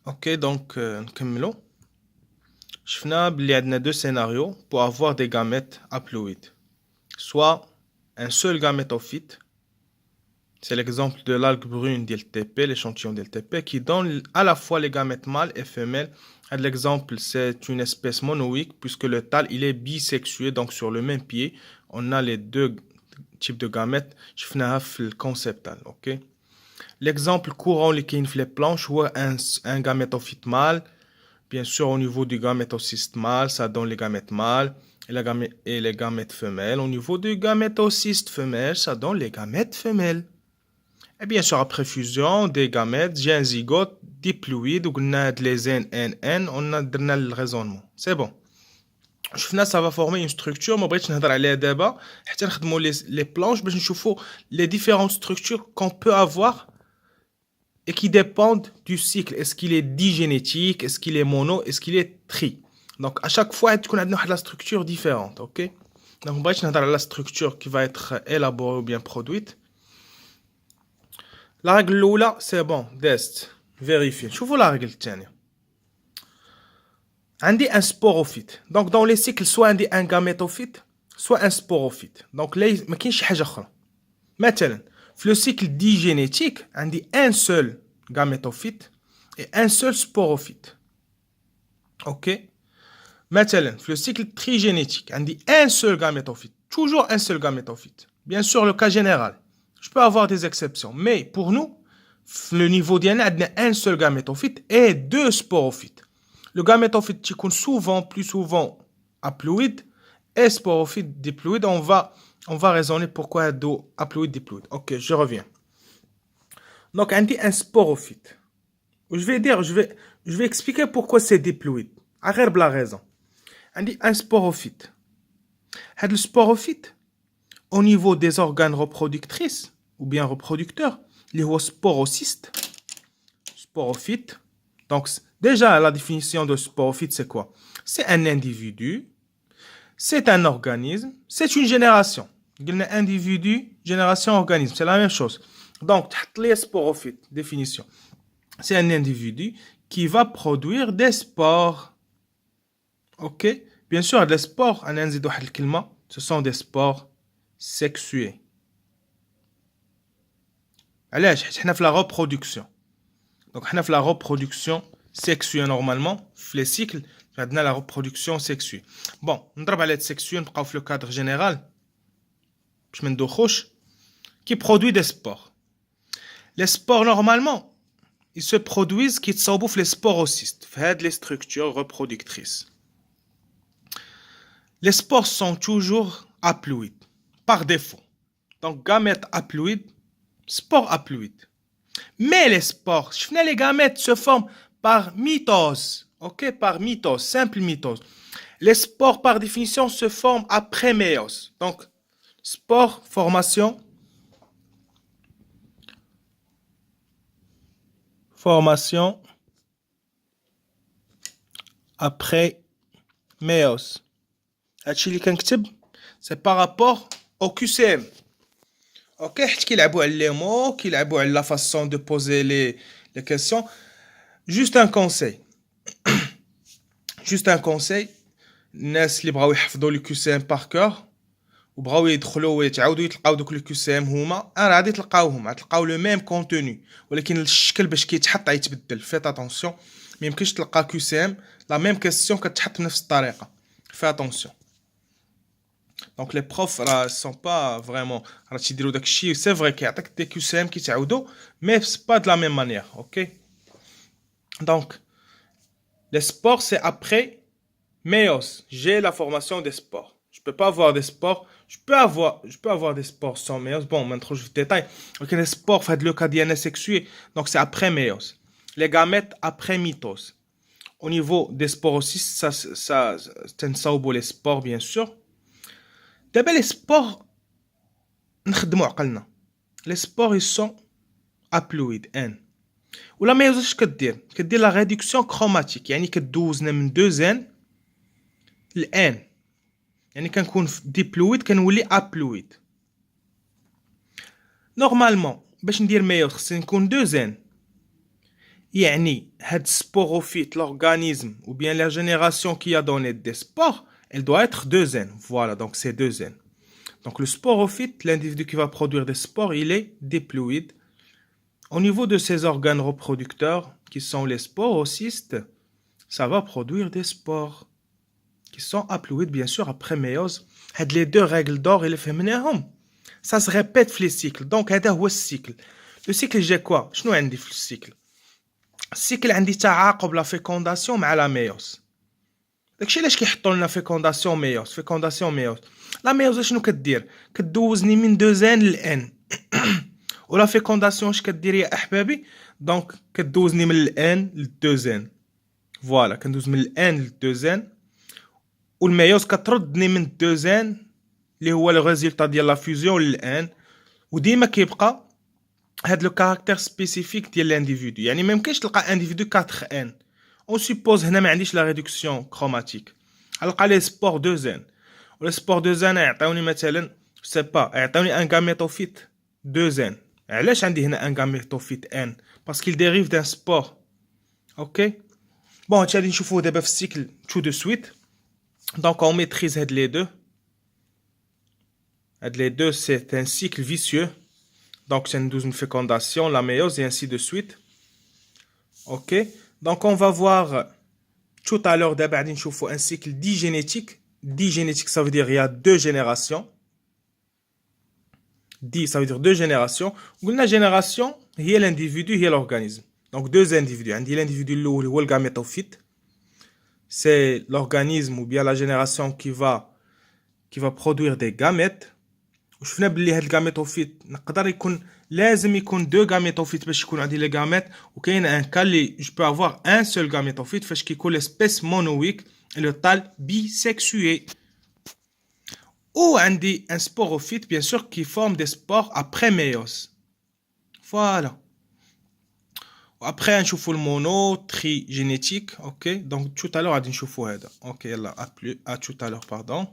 Ok, donc نكملو. شفنا بلي عندنا deux scénarios pour avoir des gamètes haploïdes. Soit un seul gamète ophyte, c'est l'exemple de l'algue brune d'LTP, l'échantillon d'LTP, qui donne à la fois les gamètes mâles et femelles. Et l'exemple, c'est une espèce monoïque, puisque le tâle, il est bisexué, donc sur le même pied, on a les deux types de gamètes. شفناها في الconcept, ok? L'exemple courant les les planches ou un gamétophyte mâle. Bien sûr, au niveau du gamétocyste mâle, ça donne les gamètes mâles et les gamètes femelles. Au niveau du gamétocyste femelle, ça donne les gamètes femelles. Et bien sûr, après fusion des gamètes, j'ai un zygote diploïde ou les NNN, on a le raisonnement. C'est bon. شفنا ça va former une structure ما بغيتش نهضر عليها دابا حتى نخدموا les planches باش نشوفوا les différentes structures qu'on peut avoir et qui dépendent du cycle. Est-ce qu'il est digénétique, est-ce qu'il est mono, est-ce qu'il est tri. Donc à chaque fois تكون عندنا واحد la structure différente, ok? Donc بغيتش نهضر على la structure qui va être élaborée ou bien produite. La règle الاولى c'est bon, test, vérifier. شوفوا la règle الثانية. عندي un sporophyte. Donc dans les cycles soit عندي un gamétophyte soit un sporophyte. Donc là ما كاينش شي حاجة أخرى. مثلا في le cycle digénétique عندي un seul gamétophyte et un seul sporophyte. Ok. مثلا في le cycle trigénétique عندي un seul gamétophyte, toujours un seul gamétophyte. Bien sûr le cas général. Je peux avoir des exceptions, mais pour nous le niveau ديالنا عندنا un seul gamétophyte et deux sporophytes. Le gamétophyte تكون souvent, plus souvent haploïde et sporophyte diploïde. On va raisonner pourquoi haploïde diploïde. Ok, je reviens. Donc, on dit un sporophyte. Je vais expliquer pourquoi c'est diploïde. Arrête la raison. On dit un sporophyte. Le sporophyte, au niveau des organes reproductrices ou bien reproducteurs, les sporocystes, sporophyte. Donc, déjà, la définition de sporophyte, c'est quoi? C'est un individu, c'est un organisme, c'est une génération. Individu, génération, organisme, c'est la même chose. Donc, les sporophytes, définition. C'est un individu qui va produire des spores. Ok? Bien sûr, les spores, ce sont des spores sexués. Allez, on a la reproduction. Donc, on a la reproduction sexuée normalement. Les cycles, on a la reproduction sexuée. Bon, on va parler de sexuée, on va le cadre général. Qui produit des spores. Les spores, normalement, ils se produisent qui sont les sporocystes, les structures reproductrices. Les spores sont toujours haploïdes, par défaut. Donc, gamètes haploïdes, spores haploïdes. Mais les spores, les gamètes se forment par mitose. Ok, par mitose, simple mitose. Les spores, par définition, se forment après méiose. Donc, spore, formation après méiose. C'est par rapport au QCM. Ok, qui لعبوا على les mots, qui لعبوا على la façon de poser les questions. Juste un conseil. Juste un conseil. الناس اللي بغاو يحفظوا لي QCM par cœur وبغاو يدخلوا ويتعاودوا يتلقاو دوك الكيسام هما راه غادي تلقاوهم غتلقاو لو ميم كونتوني ولكن الشكل باش كيتحط غيتبدل. فيت اتونسيون ما يمكنش تلقى كيسام لا ميم كيسيون كتحط بنفس الطريقه. فيت اتونسيون. دونك لي بروف راه سون با فريمون راه تيديروا داكشي سي فري كيعطيك دي كيسام كيتعاودوا مي سي با دو لا ميم مانيير. اوكي دونك les spores c'est après méiose. J'ai la formation des spores. Je peux pas avoir des spores. Je peux avoir des spores sans méiose. Bon, maintenant je vous détaille. Ok, les spores, fait le cas d'INS sexué. Donc c'est après méiose. Les gamètes après mitose. Au niveau des sporocystes, ça c'est un saut les spores, bien sûr. D'abord, les spores, les spores, ils sont haploïdes, N. Ou la méiose, je veux dire la réduction chromatique. يعني كدوزنا من 2N ل N. يعني كنكون ديبلويد كنولي ابلويد. نورمالمون باش ندير ميوز خصني نكون 2N يعني هاد sporophyte, l'organisme ou bien la génération qui a donné des spores, elle doit être 2N. Voilà, donc c'est 2N. Donc le sporophyte, l'individu qui va produire des spores, il est diploïde. Au niveau de ses organes reproducteurs, qui sont les sporocystes, ça va produire des spores qui sont haploïdes, bien sûr, après méiose. Les deux règles d'or, ça se répète dans les cycles. Donc, c'est le cycle. Le cycle, j'ai quoi? Je n'ai pas le cycle. Le cycle, c'est la fécondation avec la méiose. Donc, je vais vous la fécondation méiose. Fécondation méiose. La méiose, je vais vous dire que دوزني من 2N ل N. Ou la fécondation, je vais vous dire, أحبابي, donc, que دوزني من N ل 2N. Voilà, que دوز من N ل 2N. والميوز كتردني من 2N اللي هو لو ريزولتا ديال لا فيوزيون للان وديما كيبقى هاد لو كاركتير سبيسيفيك ديال الانديفيدو يعني ما يمكنش تلقى انديفيدو 4N اون سوبوز هنا ما عنديش لا ريدكسيون كروماتيك غنلقى لي سبور 2N ولا سبور 2N يعطيوني مثلا سي با يعطيوني ان غاميتوفيت 2N علاش عندي هنا ان غاميتوفيت ان باسكو il dérive d'un spore اوكي بون هادشي غادي نشوفوه دابا في السيكل تو دو سويت. Donc on maîtrise les deux. Les deux, c'est un cycle vicieux. Donc c'est une fécondation, la méiose et ainsi de suite. Ok. Donc on va voir tout à l'heure d'abord un cycle digénétique. Digénétique, ça veut dire il y a deux générations. Ça veut dire deux générations. Une génération, il y a l'individu, il y a l'organisme. Donc deux individus. L'individu, le gamétophyte. C'est l'organisme ou bien la génération qui va produire des gamètes. وشفنا بلي هاد الغاميتوفيت نقدر يكون لازم يكون دو غاميتوفيت باش يكون عندي لي غاميت وكاين ان كا لي جو بو افوار ان سول غاميتوفيت فاش كيكون لسبيس مونويك لو طال بيسكسوي ou عندي ان سبوروفيت bien sûr qui forme des spores après méiose. Voilà. Après نشوفوا المونو tri génétique. OK, donc tout à l'heure غادي نشوفوا هذا. OK, يلا à tout à l'heure, pardon.